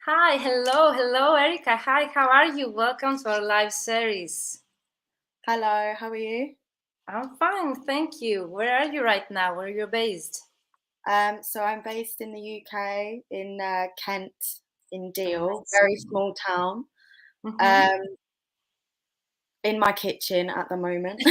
Hi, hello, Erika. Hi, how are you? Welcome to our live series. Hello, how are you? I'm fine, thank you. Where are you right now? Where you're based? So I'm based in the UK, in Kent, in Deal, very Amazing. small town. Mhm. Um, in my kitchen at the moment.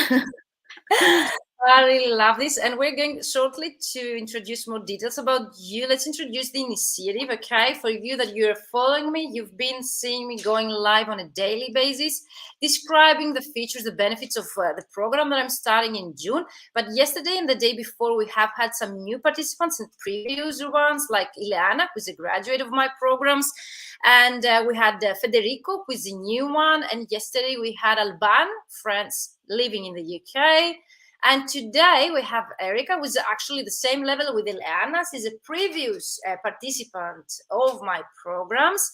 I really love this, and we're going shortly to introduce more details about you. Let's introduce the initiative, okay? For you that you're following me, you've been seeing me going live on a daily basis, describing the features, the benefits of the program that I'm starting in June. But yesterday and the day before, we have had some new participants and previous ones, like Ileana, who's a graduate of my programs, and we had Federico, who is a new one, and yesterday we had Alban, friends living in the UK. And today we have Erika, who is actually the same level with Ileana. She's a previous participant of my programs.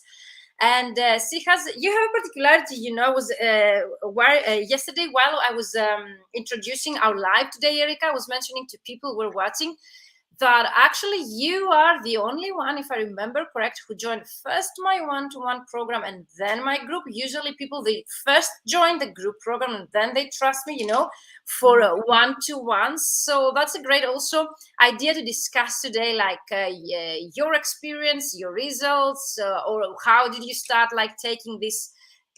And you have a particularity, was where yesterday while I was introducing our live today, Erika, I was mentioning to people who were watching that actually you are the only one, if I remember correct, who joined first my one-to-one program and then my group. Usually people, they first join the group program and then they trust me, for Mhm. one-to-one. So that's a great also idea to discuss today, like your experience, your results, or how did you start like taking this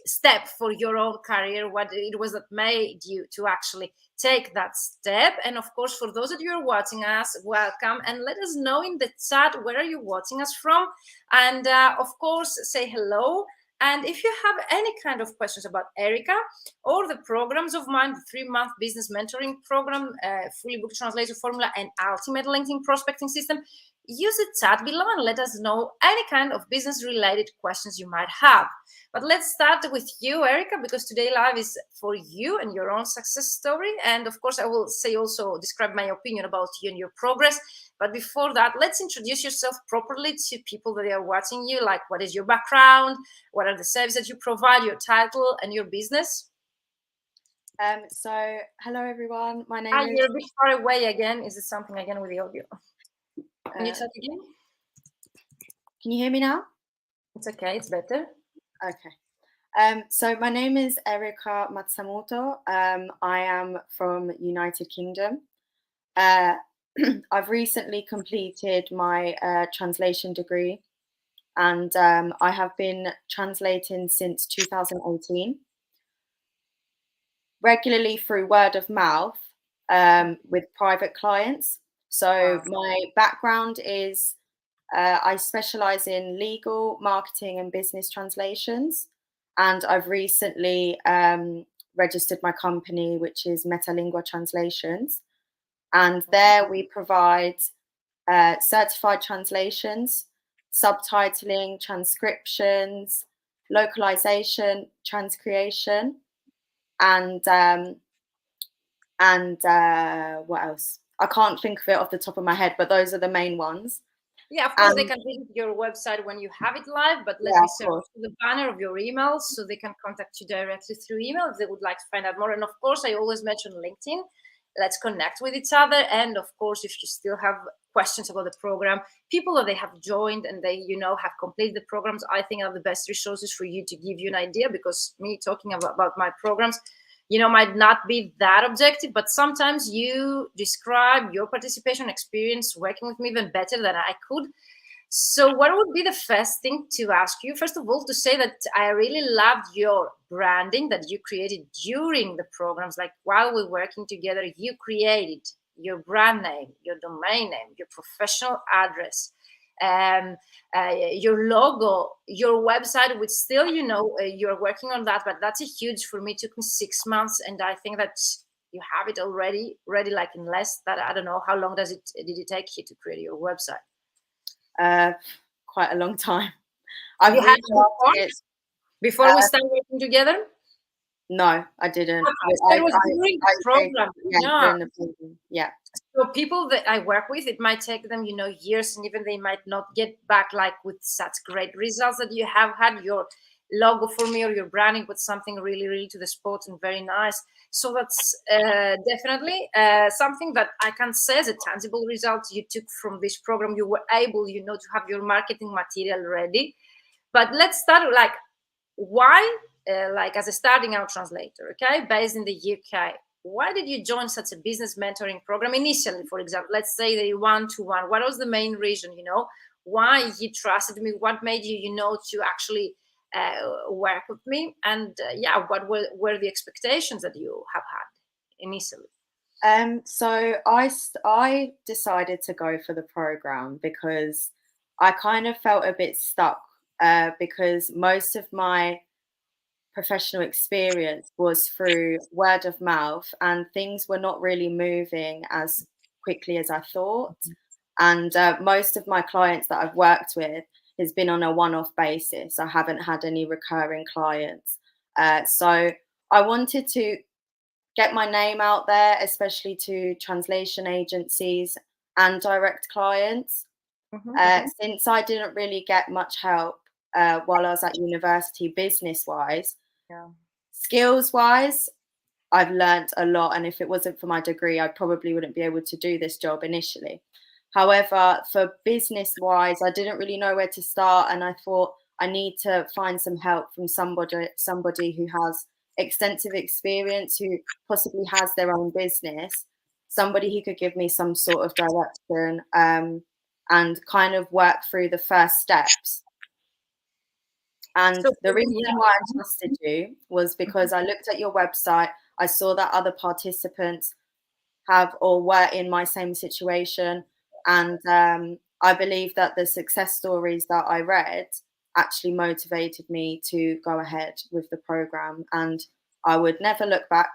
step for your own career, what it was that made you to actually take that step. And of course, for those of you who are watching us, welcome, and let us know in the chat where are you watching us from, and of course say hello. And if you have any kind of questions about Erika or the programs of mine, the 3-month business mentoring program, fully booked translator formula, and ultimate LinkedIn prospecting system, use the chat below and let us know any kind of business related questions you might have. But let's start with you, Erika, because today live is for you and your own success story. And of course, I will say also describe my opinion about you and your progress. But before that, let's introduce yourself properly to people that are watching you. Like, what is your background? What are the services that you provide, your title, and your business? So hello everyone. My Ah, name is. you're a bit far away again. Is it something again with the audio? Can you Uh, talk again? can you hear me now? It's okay. It's better. Okay. So my name is Erika Mazzamuto. I am from United Kingdom. Uh, I've recently completed my translation degree, and I have been translating since 2018. Regularly through word of mouth with private clients. So Wow. my background is I specialize in legal, marketing, and business translations. And I've recently registered my company, which is Metalingua Translations. And there we provide certified translations, subtitling, transcriptions, localization, transcreation, and what else? I can't think of it off the top of my head, but those are the main ones. Yeah, of course, they And can visit your website when you have it live, but let yeah, me of share course. the banner of your emails so they can contact you directly through email if they would like to find out more. And of course, I always mention LinkedIn. Let's connect with each other. And of course, if you still have questions about the program, people that they have joined and they, have completed the programs, I think are the best resources for you to give you an idea, because me talking about my programs, might not be that objective, but sometimes you describe your participation experience working with me even better than I could. So, what would be the first thing to ask you? First of all, to say that I really loved your branding that you created during the programs. Like while we're working together, you created your brand name, your domain name, your professional address, um, your logo, your website, which still, you're working on that, but that's a huge for me. It took me 6 months, and I think that you have it already ready, like in less that I don't know how long did it take you to create your website? Uh, Quite a long time. I've You had it before? restarted it. Before we Uh, start working together? no, I didn't. Okay, so it was during the I created, program. yeah, Yeah. during the program. Yeah. So people that I work with, it might take them, years, and even they might not get back like with such great results that you have had. Your logo for me or your branding with something really, really to the spot and very nice. So that's definitely something that I can say as a tangible result you took from this program. You were able, to have your marketing material ready. But let's start like why, like as a starting out translator, okay, based in the UK. Why did you join such a business mentoring program initially? For example, let's say the one-to-one. What was the main reason? Why you trusted me? What made you, to actually work with me? And yeah, what were the expectations that you have had initially? So I decided to go for the program because I kind of felt a bit stuck, because most of my professional experience was through word of mouth, and things were not really moving as quickly as I thought. And most of my clients that I've worked with has been on a one-off basis. I haven't had any recurring clients. So I wanted to get my name out there, especially to translation agencies and direct clients. Since I didn't really get much help while I was at university, business wise, Yeah. skills wise, I've learnt a lot. And if it wasn't for my degree, I probably wouldn't be able to do this job initially. However, for business wise, I didn't really know where to start. And I thought I need to find some help from somebody who has extensive experience, who possibly has their own business, somebody who could give me some sort of direction, and kind of work through the first steps. And So the reason yeah. why I trusted you was because I looked at your website, I saw that other participants have or were in my same situation. And I believe that the success stories that I read actually motivated me to go ahead with the program. And I would never look back.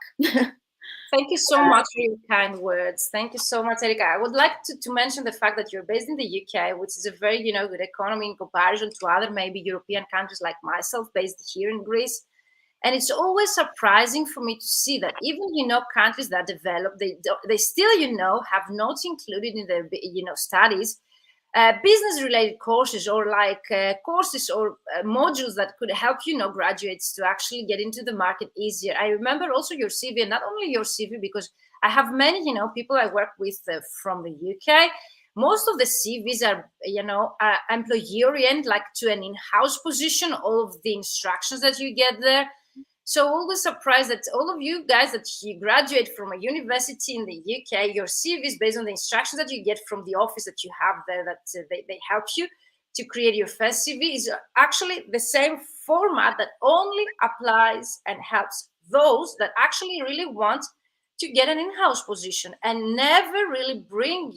Thank you so much for your kind words. Thank you so much, Erika. I would like to mention the fact that you're based in the UK, which is a very, good economy in comparison to other maybe European countries like myself, based here in Greece. And it's always surprising for me to see that even, countries that develop, they still, have not included in their, studies business related courses, or like courses or modules that could help graduates to actually get into the market easier. I remember also your CV, and not only your CV, because I have many people I work with from the UK. Most of the CVs are employee oriented, like to an in-house position, all of the instructions that you get there. So always surprised that all of you guys that you graduate from a university in the UK, your CV is based on the instructions that you get from the office that you have there, that they help you to create your first CV, is actually the same format that only applies and helps those that actually really want to get an in-house position, and never really brings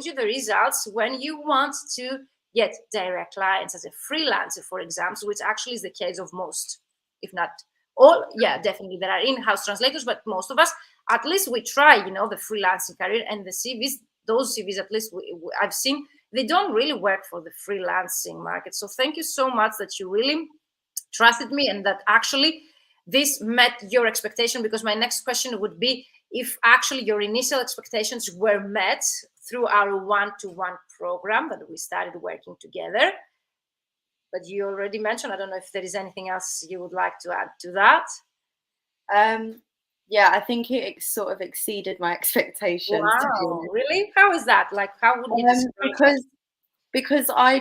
you the results when you want to get direct clients as a freelancer, for example, which actually is the case of most, if not all. Yeah, definitely there are in-house translators, but most of us, at least we try the freelancing career. And the CVs, those CVs, at least I've seen, they don't really work for the freelancing market. So thank you so much that you really trusted me, and that actually this met your expectation, because my next question would be if actually your initial expectations were met through our one-to-one program that we started working together. But you already mentioned, I don't know if there is anything else you would like to add to that. Yeah, I think it sort of exceeded my expectations, to be Wow, honest. really? How is that? Like, how would you describe it? Because I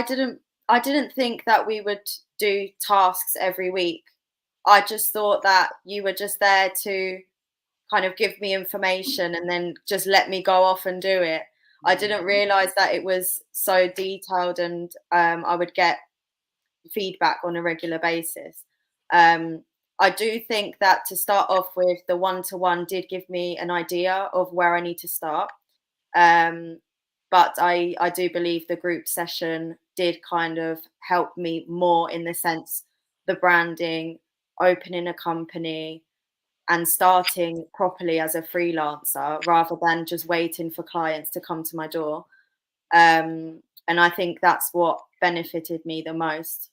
didn't think that we would do tasks every week. I just thought that you were just there to kind of give me information and then just let me go off and do it. I didn't realize that it was so detailed, and I would get feedback on a regular basis. Um, I do think that to start off with, the one-to-one did give me an idea of where I need to start. Um, but I do believe the group session did kind of help me more, in the sense the branding, opening a company, and starting properly as a freelancer rather than just waiting for clients to come to my door. And I think that's what benefited me the most.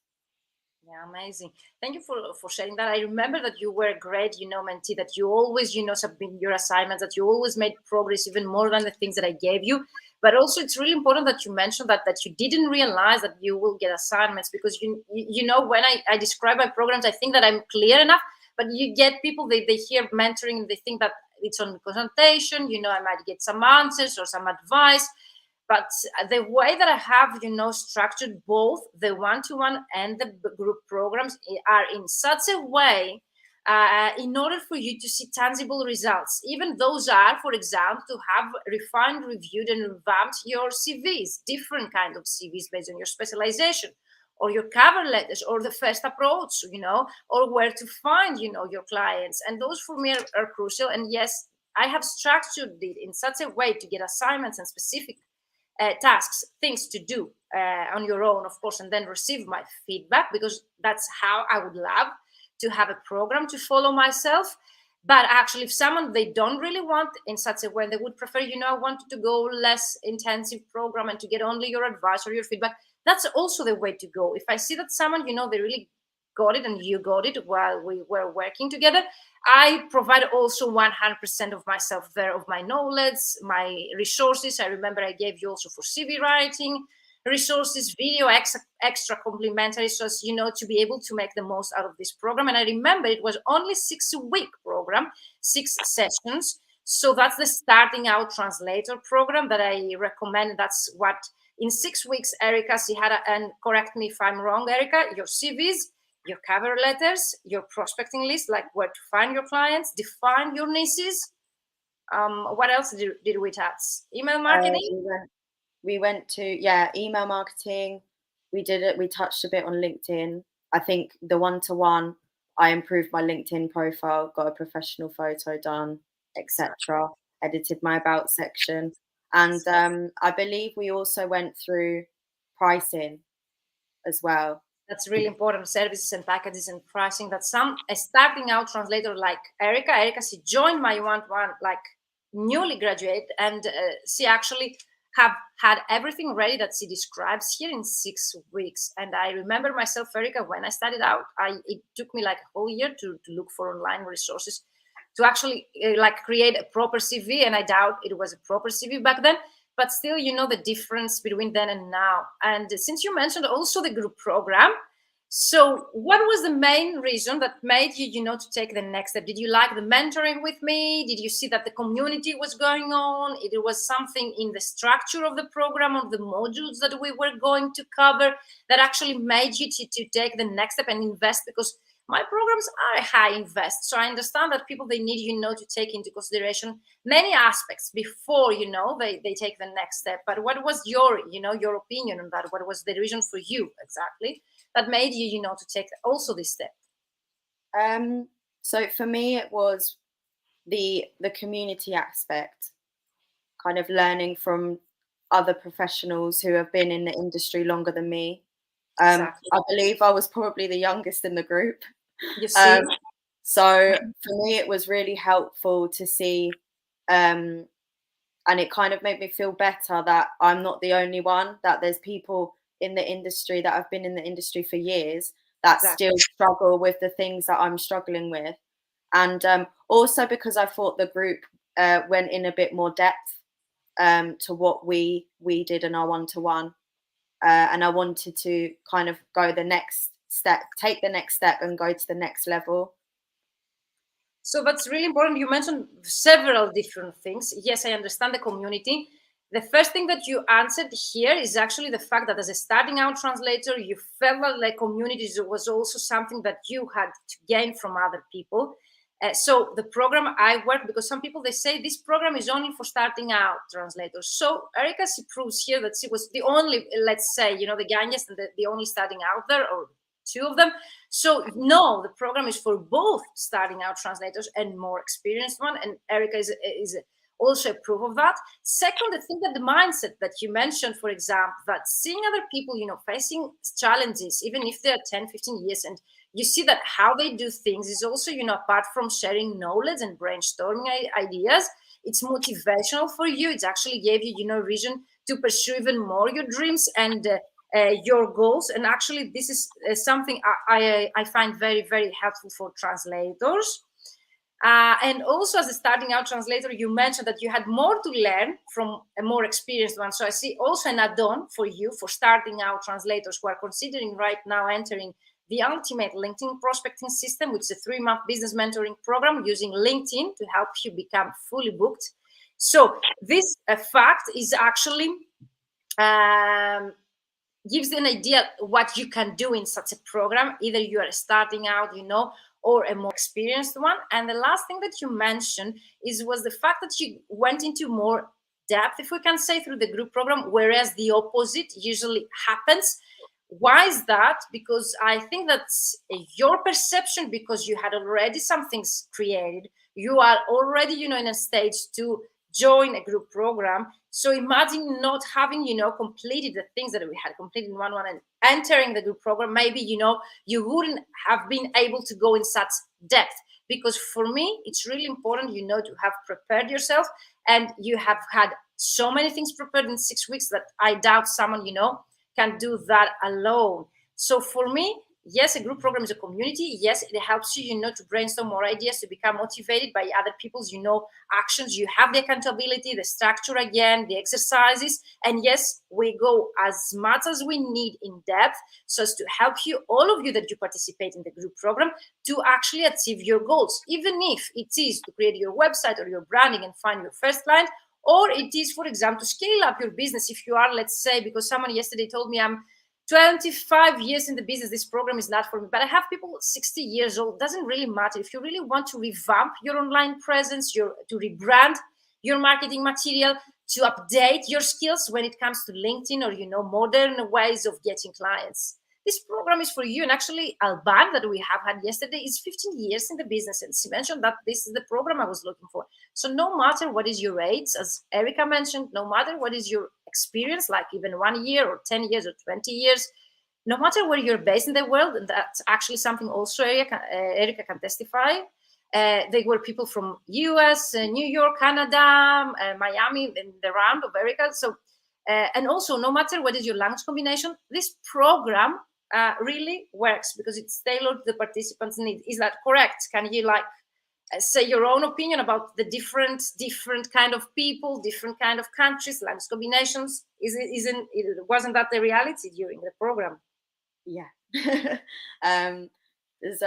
Yeah, amazing. Thank you for sharing that. I remember that you were great, mentee, that you always, submit your assignments, that you always made progress even more than the things that I gave you. But also, it's really important that you mentioned that you didn't realize that you will get assignments, because when I describe my programs, I think that I'm clear enough. But you get people, they hear mentoring and they think that it's on consultation. I might get some answers or some advice. But the way that I have, structured both the one-to-one and the group programs are in such a way in order for you to see tangible results. Even those are, for example, to have refined, reviewed, and revamped your CVs, different kind of CVs based on your specialization, or your cover letters, or the first approach, or where to find, your clients. And those for me are crucial. And yes, I have structured it in such a way to get assignments and specific tasks, things to do on your own, of course, and then receive my feedback, because that's how I would love to have a program to follow myself. But actually, if someone they don't really want in such a way, they would prefer, I wanted to go less intensive program and to get only your advice or your feedback. That's also the way to go. If I see that someone, they really got it and you got it while we were working together, I provide also 100% of myself there, of my knowledge, my resources. I remember I gave you also for CV writing resources, video, extra complimentary, so as to be able to make the most out of this program. And I remember it was only 6-week program, 6 sessions. So that's the starting out translator program that I recommend. That's what in 6 weeks, Erika, she had, and correct me if I'm wrong, Erika, your CVs, your cover letters, your prospecting list, like where to find your clients, define your niches. What else did we touch? Email marketing? We went to email marketing. We did it. We touched a bit on LinkedIn. I think the one-to-one, I improved my LinkedIn profile, got a professional photo done, etc. Edited my about section, and I believe we also went through pricing as well. That's really important. Services and packages and pricing. That a starting out translator like Erika, she joined my one-to-one like newly graduate, and she actually have had everything ready that she describes here in 6 weeks. And I remember myself, Erika, when I started out, it took me like a whole year to look for online resources to actually like create a proper CV. And I doubt it was a proper CV back then, but still, the difference between then and now. And since you mentioned also the group program, so what was the main reason that made you, to take the next step? Did you like the mentoring with me? Did you see that the community was going on? It was something in the structure of the program, of the modules that we were going to cover, that actually made you to take the next step and invest? Because my programs are high invest. So I understand that people, they need, to take into consideration many aspects before, they take the next step. But what was your, your opinion on that? What was the reason for you exactly that made you, to take also this step? So for me, it was the community aspect, kind of learning from other professionals who have been in the industry longer than me. Exactly. I believe I was probably the youngest in the group. You see? So for me, it was really helpful to see, and it kind of made me feel better that I'm not the only one, that there's people in the industry that have been in the industry for years that Exactly. still struggle with the things that I'm struggling with. And also because I thought the group went in a bit more depth to what we did in our one-to-one. And I wanted to kind of go the next step, take the next step and go to the next level. So that's really important. You mentioned several different things. Yes, I understand the community. The first thing that you answered here is actually the fact that as a starting out translator, you felt that like communities was also something that you had to gain from other people. So the program I work, because some people, they say this program is only for starting out translators. So Erika, she proves here that she was the only, let's say, the youngest and the only starting out there, or 2 of them. So no, the program is for both starting out translators and more experienced one. And Erika is also a proof of that. Second, I think that the mindset that you mentioned, for example, that seeing other people, facing challenges, even if they're 10, 15 years, and you see that how they do things is also, apart from sharing knowledge and brainstorming ideas, it's motivational for you. It actually gave you, reason to pursue even more your dreams and your goals. And actually, this is something I find very, very helpful for translators. And also, as a starting out translator, you mentioned that you had more to learn from a more experienced one. So I see also an add-on for you for starting out translators who are considering right now entering the ultimate LinkedIn prospecting system, which is a 3-month business mentoring program using LinkedIn to help you become fully booked. So this fact is actually um, gives an idea what you can do in such a program. Either you are starting out, or a more experienced one. And the last thing that you mentioned was the fact that you went into more depth, if we can say, through the group program, whereas the opposite usually happens. Why is that? Because I think that's your perception, because you had already some things created. You are already, in a stage to join a group program. So imagine not having, completed the things that we had completed in one and entering the group program. Maybe, you wouldn't have been able to go in such depth. Because for me, it's really important, to have prepared yourself, and you have had so many things prepared in 6 weeks that I doubt someone, can do that alone. So for me, yes, a group program is a community. Yes, it helps you, to brainstorm more ideas, to become motivated by other people's, actions. You have the accountability, the structure again, the exercises. And yes, we go as much as we need in depth, so as to help you, all of you that you participate in the group program, to actually achieve your goals. Even if it is to create your website or your branding and find your first client, or it is, for example, to scale up your business. If you are, let's say, because someone yesterday told me, I'm 25 years in the business, this program is not for me. But I have people 60 years old. Doesn't really matter. If you really want to revamp your online presence, to rebrand your marketing material, to update your skills when it comes to LinkedIn, or modern ways of getting clients, this program is for you. And actually, Alban, that we have had yesterday, is 15 years in the business, and she mentioned that this is the program I was looking for. So no matter what is your age, as Erika mentioned, no matter what is your experience, like even 1 year or 10 years or 20 years, no matter where you're based in the world, and that's actually something also Erika can testify. They were people from US, New York, Canada, Miami, in the round of Erika. So, and also, no matter what is your language combination, this program really works because it's tailored to the participants' needs. Is that correct? Can you say your own opinion about the different kind of people, different kind of countries, language combinations? Wasn't that the reality during the program? Yeah. There's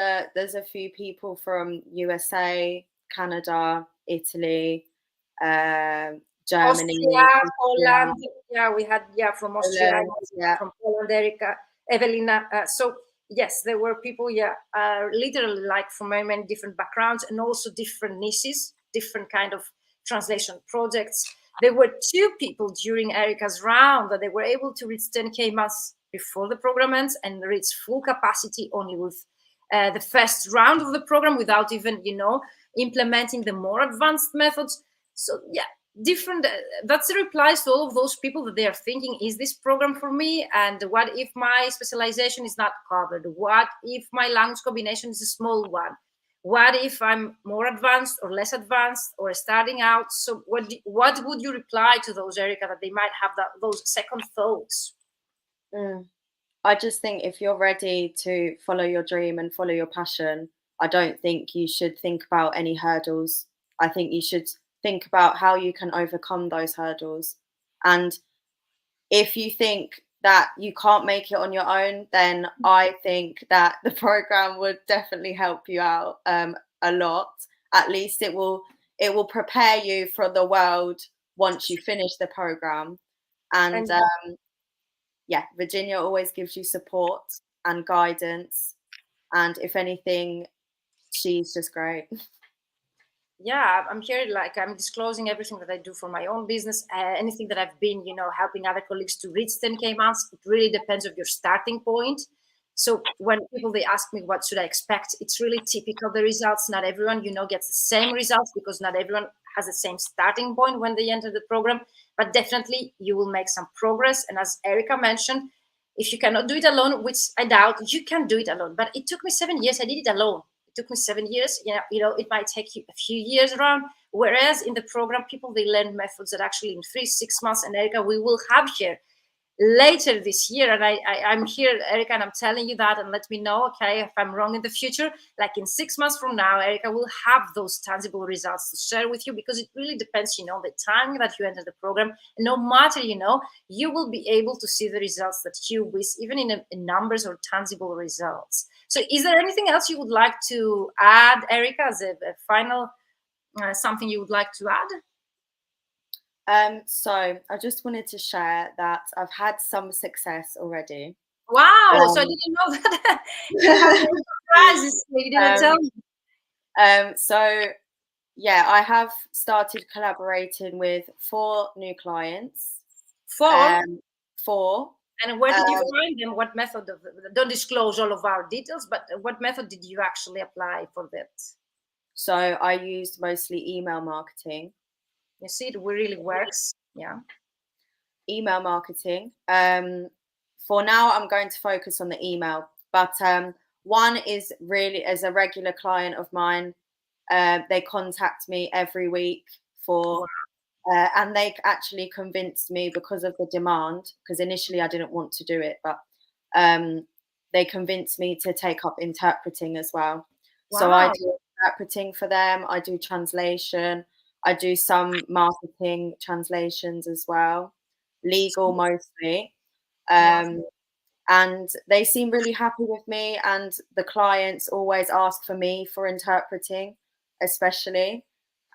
a few people from USA, Canada, Italy, Austria, Germany, Poland. Yeah, we had from Austria, Poland, yeah. from Poland, Erika, Evelina. So yes, there were people, literally like from many, many different backgrounds, and also different niches, different kind of translation projects. There were 2 people during Erika's round that they were able to reach 10K months before the program ends, and reach full capacity only with the first round of the program, without even, implementing the more advanced methods. So yeah, different that's the replies to all of those people that they are thinking, is this program for me? And what if my specialization is not covered? What if my language combination is a small one? What if I'm more advanced or less advanced or starting out? So what would you reply to those, Erika, that they might have those second thoughts? I just think if you're ready to follow your dream and follow your passion, I don't think you should think about any hurdles. I think you should think about how you can overcome those hurdles. And if you think that you can't make it on your own, then I think that the program would definitely help you out a lot. At least it will prepare you for the world once you finish the program. And And yeah, Virginia always gives you support and guidance. And if anything, she's just great. yeah, I'm here, like, I'm disclosing everything that I do for my own business. Anything that I've been, helping other colleagues to reach 10K months, it really depends of your starting point. So when people, they ask me what should I expect, it's really typical, the results. Not everyone, gets the same results, because not everyone has the same starting point when they enter the program. But definitely you will make some progress. And as Erika mentioned, if you cannot do it alone, which I doubt, you can do it alone. But it took me 7 years. I did it alone. It took me 7 years. It might take you a few years around. Whereas in the program, people, they learn methods that actually in 3-6 months. And Erika, we will have here later this year. And I'm here, Erika, and I'm telling you that, and let me know, okay, if I'm wrong in the future. Like in 6 months from now, Erika will have those tangible results to share with you, because it really depends, the time that you enter the program. And no matter, you will be able to see the results that you wish, even in numbers or tangible results. So is there anything else you would like to add, Erika, as a final something you would like to add? So I just wanted to share that I've had some success already. Wow! So I Um, didn't know that you have more surprises. You didn't tell um, me. so yeah, I have started collaborating with 4 new clients. Four. Um, 4. And where did you Um, find them? What method of? Don't disclose all of our details, but what method did you actually apply for that? so I used mostly email marketing. You see, it really works. Yeah. Email marketing. For now, I'm going to focus on the email, but one is really as a regular client of mine. They contact me every week Wow. for, and they actually convinced me because of the demand. Because initially I didn't want to do it, but um, they convinced me to take up interpreting as well. So I Wow. do interpreting for them. I do translation. I do some marketing translations as well, legal mostly. Wow. Um, and they seem really happy with me, and the clients always ask for me for interpreting, especially.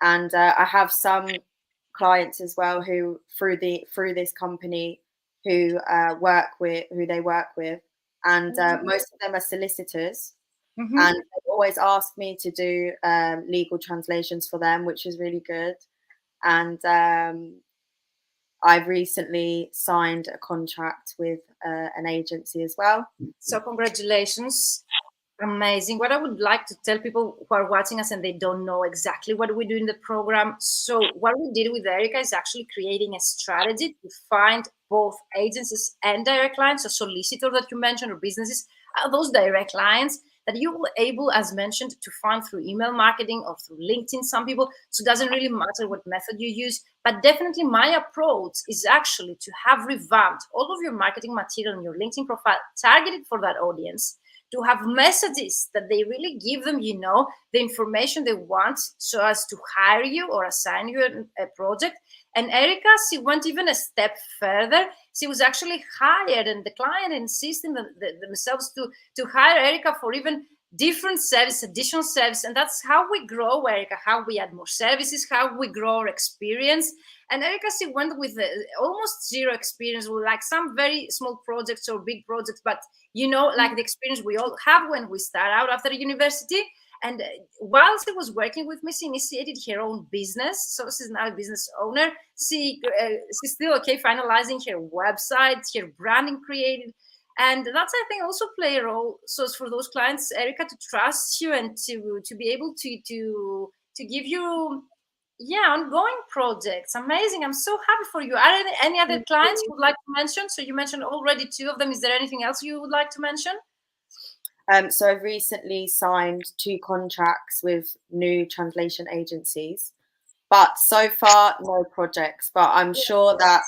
And I have some clients as well who through this company who they work with, and most of them are solicitors, Mm-hmm. and they always ask me to do legal translations for them, which is really good. And I've recently signed a contract with an agency as well. So congratulations. Amazing. What I would like to tell people who are watching us and they don't know exactly what we do in the program. So, what we did with Erika is actually creating a strategy to find both agencies and direct clients, so solicitor that you mentioned, or businesses, those direct clients that you will able, as mentioned, to find through email marketing or through LinkedIn. Some people, so it doesn't really matter what method you use, but definitely my approach is actually to have revamped all of your marketing material and your LinkedIn profile targeted for that audience, to have messages that they really give them, the information they want so as to hire you or assign you a project. And Erika, she went even a step further. She was actually hired, and the client insisting themselves to hire Erika for even different service, additional service. And that's how we grow, Erika, how we add more services, how we grow our experience. And Erika, she went with almost zero experience, with like some very small projects or big projects, but like the experience we all have when we start out after university. And while she was working with me, she initiated her own business. So she's now a business owner. She's still finalizing her website, her branding created. And that's, I think, also play a role. So it's for those clients, Erika, to trust you and to be able to give you ongoing projects. Amazing. I'm so happy for you. Are there any other clients you would like to mention? So you mentioned already 2 of them. Is there anything else you would like to mention? So I've recently signed 2 contracts with new translation agencies, but so far no projects. But I'm sure that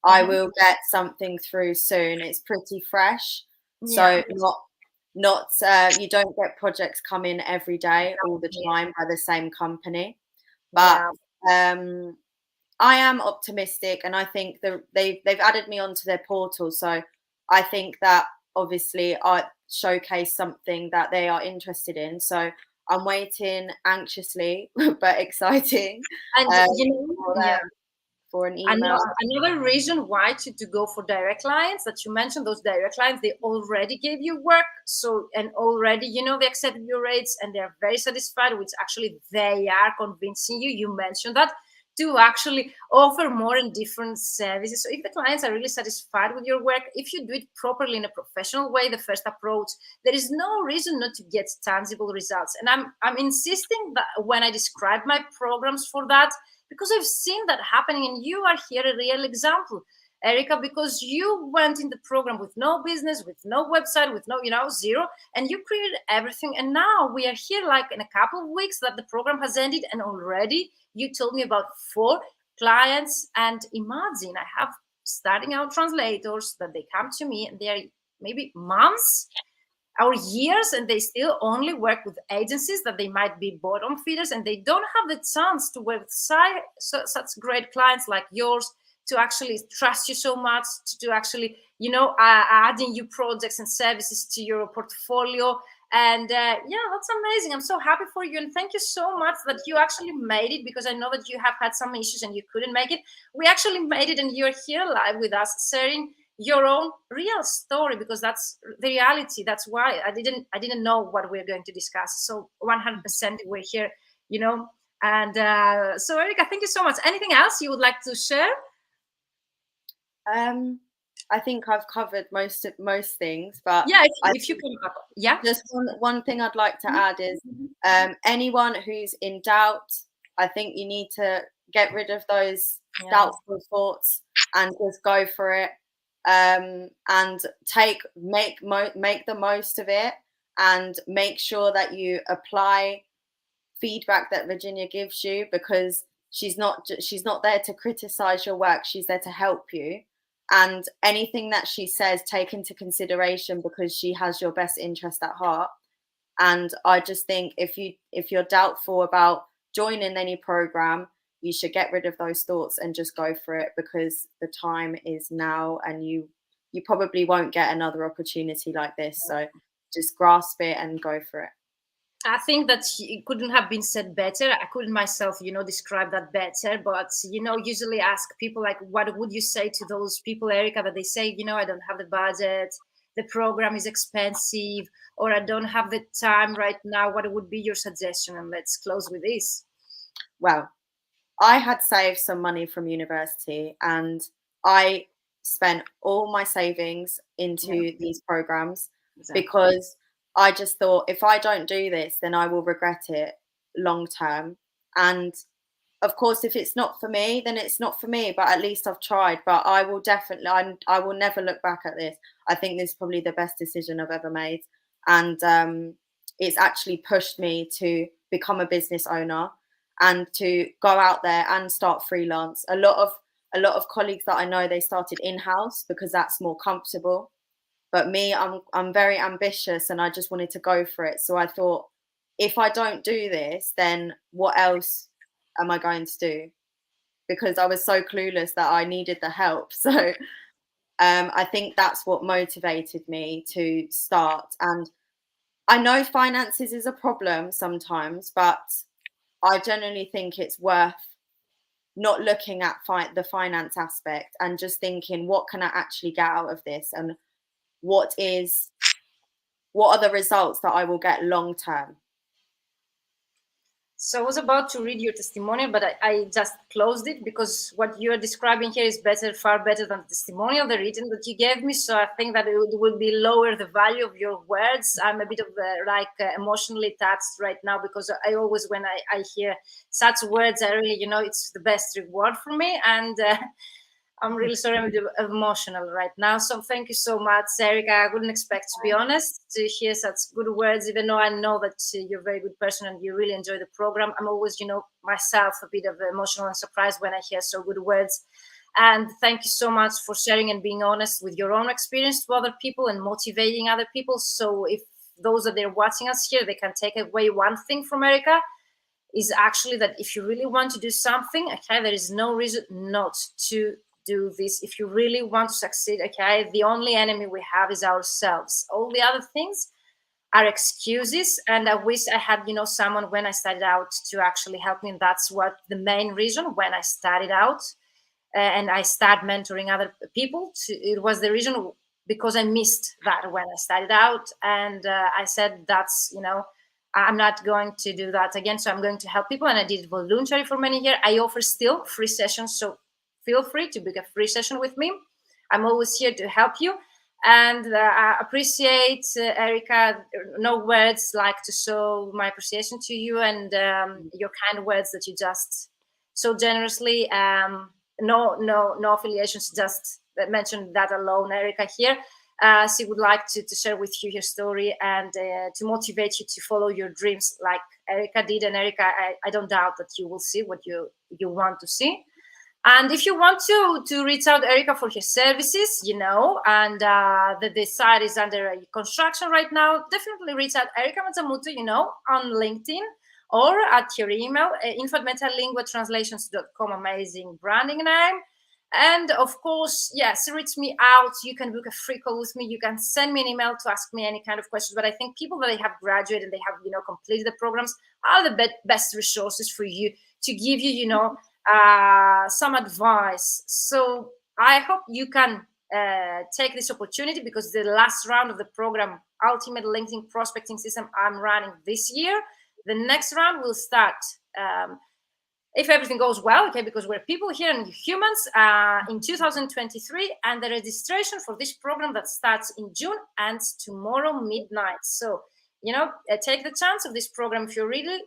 I Mhm. will get something through soon. It's pretty fresh, Yeah. so not you don't get projects come in every day all the time by the same company. But Yeah. um, I am optimistic, and I think they've added me onto their portal, so I think that obviously I showcase something that they are interested in. So I'm waiting anxiously but exciting And um, for, yeah. for an email. Another reason why to go for direct clients that you mentioned, those direct clients, they already gave you work. So, and already, they accepted your rates and they're very satisfied, which actually they are convincing you. You mentioned that to actually offer more and different services. So if the clients are really satisfied with your work, if you do it properly in a professional way, the first approach, there is no reason not to get tangible results. And I'm insisting that when I describe my programs for that, because I've seen that happening, and you are here a real example, Erika, because you went in the program with no business, with no website, with no, zero, and you created everything. And now we are here, like in a couple of weeks that the program has ended, and already you told me about 4 clients. And imagine, I have starting out translators that they come to me, and they are maybe months or years, and they still only work with agencies that they might be bottom feeders, and they don't have the chance to work with such great clients like yours, to actually trust you so much, to actually adding you projects and services to your portfolio. And yeah, that's amazing. I'm so happy for you, and thank you so much that you actually made it, because I know that you have had some issues and you couldn't make it. We actually made it, and you're here live with us, sharing your own real story, because that's the reality. That's why I didn't know what we're going to discuss. So 100% we're here, you know. And so, Erika, thank you so much. Anything else you would like to share? I think I've covered most things, but Yeah, I if you can, yeah. just one thing I'd like to add is anyone who's in doubt, I think you need to get rid of those Yeah. doubtful thoughts and just go for it, and make the most of it, and make sure that you apply feedback that Virginia gives you, because she's not there to criticize your work, she's there to help you, and anything that she says, take into consideration, because she has your best interest at heart. And I just think if you're doubtful about joining any program, you should get rid of those thoughts and just go for it, because the time is now, and you probably won't get another opportunity like this. So just grasp it and go for it. I think that it couldn't have been said better. I couldn't myself, describe that better. But, usually ask people like, what would you say to those people, Erika, that they say, I don't have the budget, the program is expensive, or I don't have the time right now. What would be your suggestion? And let's close with this. Well, I had saved some money from university, and I spent all my savings into these programs, Exactly. because I just thought, if I don't do this, then I will regret it long term. And of course, if it's not for me, then it's not for me, but at least I've tried. But I will definitely, I will never look back at this. I think this is probably the best decision I've ever made. And it's actually pushed me to become a business owner and to go out there and start freelance. A lot of colleagues that I know, they started in-house because that's more comfortable. But me, I'm very ambitious, and I just wanted to go for it. So I thought, if I don't do this, then what else am I going to do? Because I was so clueless that I needed the help. So I think that's what motivated me to start. And I know finances is a problem sometimes, but I generally think it's worth not looking at the finance aspect and just thinking, what can I actually get out of this, and what are the results that I will get long term. So I was about to read your testimonial, but I just closed it, because what you're describing here is far better than the testimonial, the written that you gave me. So I think that it would be lower the value of your words. I'm a bit of emotionally attached right now, because I always, when I hear such words, I really, it's the best reward for me. And I'm really sorry, I'm a bit emotional right now. So thank you so much, Erika. I wouldn't expect, to be honest, to hear such good words, even though I know that you're a very good person and you really enjoy the program. I'm always, myself a bit of emotional and surprised when I hear so good words. And thank you so much for sharing and being honest with your own experience to other people and motivating other people. So if those that are watching us here, they can take away one thing from Erika, is actually that if you really want to do something, okay, there is no reason not to do this. If you really want to succeed, okay, the only enemy we have is ourselves. All the other things are excuses. And I wish I had, someone when I started out to actually help me. And that's what the main reason when I started out and I started mentoring other people. It was the reason, because I missed that when I started out. And I said, that's, I'm not going to do that again. So I'm going to help people. And I did it voluntary for many years. I offer still free sessions. So feel free to book a free session with me. I'm always here to help you. And I appreciate, Erika, no words like to show my appreciation to you, and your kind words that you just so generously, no affiliations, just mentioned that alone, Erika here. She would like to share with you her story and to motivate you to follow your dreams like Erika did. And Erika, I don't doubt that you will see what you want to see. And if you want to reach out Erika for her services, and the site is under construction right now, definitely reach out Erika Mazzamuto, on LinkedIn or at your email, info@metalinguatranslations.com, amazing branding name. And of course, yes, reach me out. You can book a free call with me. You can send me an email to ask me any kind of questions. But I think people that have graduated and they have, completed the programs are the best resources for you to give you, some advice. So I hope you can take this opportunity, because the last round of the program, Ultimate LinkedIn Prospecting System, I'm running this year. The next round will start if everything goes well, okay, because we're people here and humans, in 2023, and the registration for this program that starts in June ends tomorrow midnight. So, take the chance of this program if you're really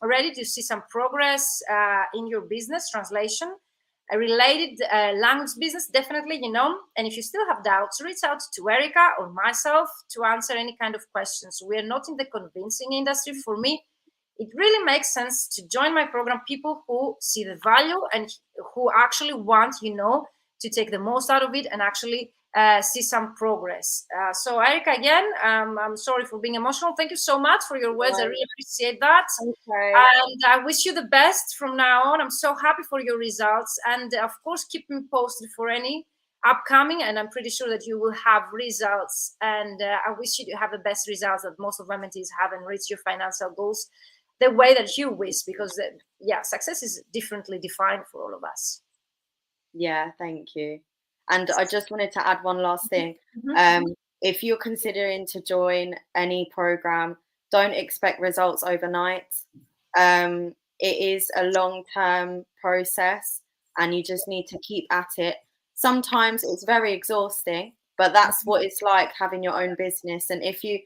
ready to see some progress in your business translation. A related language business, definitely, and if you still have doubts, reach out to Erika or myself to answer any kind of questions. We are not in the convincing industry. For me, it really makes sense to join my program people who see the value and who actually want, to take the most out of it and actually see some progress. So, Erika, again, I'm sorry for being emotional. Thank you so much for your words. I really appreciate that. Okay. And I wish you the best from now on. I'm so happy for your results. And of course, keep me posted for any upcoming, and I'm pretty sure that you will have results. And I wish you to have the best results that most of my mentees have and reach your financial goals the way that you wish, because success is differently defined for all of us. Yeah, thank you. And I just wanted to add one last thing. If you're considering to join any program, don't expect results overnight. It is a long-term process, and you just need to keep at it. Sometimes it's very exhausting, but that's what it's like having your own business. And if you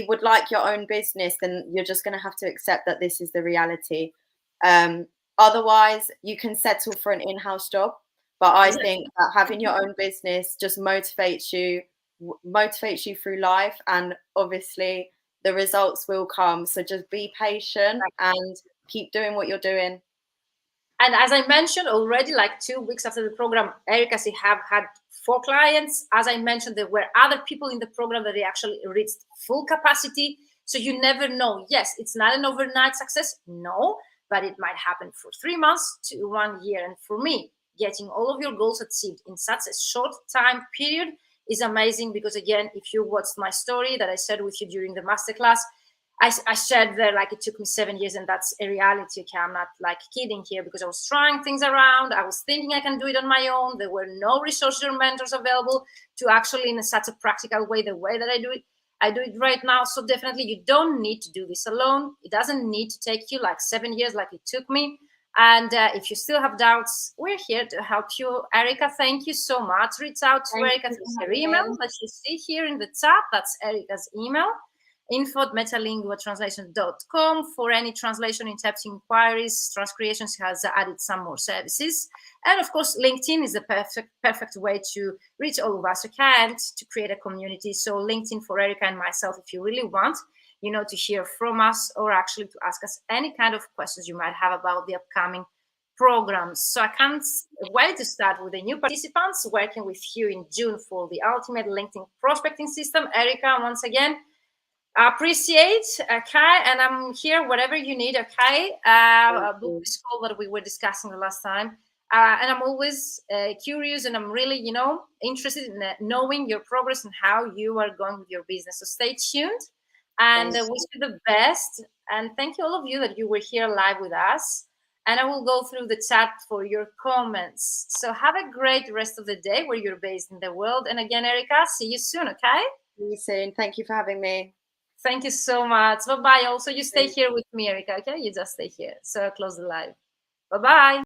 would like your own business, then you're just going to have to accept that this is the reality. Otherwise, you can settle for an in-house job. But I think that having your own business just motivates you through life, and obviously the results will come. So just be patient and keep doing what you're doing. And as I mentioned already, like 2 weeks after the program, Erika have had 4 clients. As I mentioned, there were other people in the program that they actually reached full capacity. So you never know. Yes, it's not an overnight success. No, but it might happen for 3 months to 1 year. And for me, getting all of your goals achieved in such a short time period is amazing, because again, if you watched my story that I shared with you during the masterclass, I shared there, like, it took me 7 years, and that's a reality. Okay, I'm not like kidding here, because I was trying things around. I was thinking I can do it on my own. There were no resources or mentors available to actually, in such a practical way, the way that I do it right now. So definitely, you don't need to do this alone. It doesn't need to take you like 7 years like it took me. And if you still have doubts, we're here to help you. Erika, thank you so much. Reach out to Erika through her email that you see here in the chat. That's Erika's email, info@metalinguatranslation.com. For any translation, interpreting inquiries, transcreations has added some more services. And of course, LinkedIn is the perfect way to reach all of us, okay, and to create a community. So LinkedIn for Erika and myself, if you really want, to hear from us, or actually to ask us any kind of questions you might have about the upcoming programs. So I can't wait to start with the new participants working with you in June for the Ultimate LinkedIn Prospecting System. Erika, once again, appreciate, okay, and I'm here whatever you need, okay. Book this call that we were discussing the last time, and I'm always curious, and I'm really interested in knowing your progress and how you are going with your business. So stay tuned, and wish you the best. And thank you all of you that you were here live with us. And I will go through the chat for your comments. So have a great rest of the day where you're based in the world. And again, Erika, see you soon, okay? See you soon. Thank you for having me. Thank you so much. Bye-bye. Also, you stay here with me, Erika, okay? You just stay here. So I'll close the live. Bye-bye.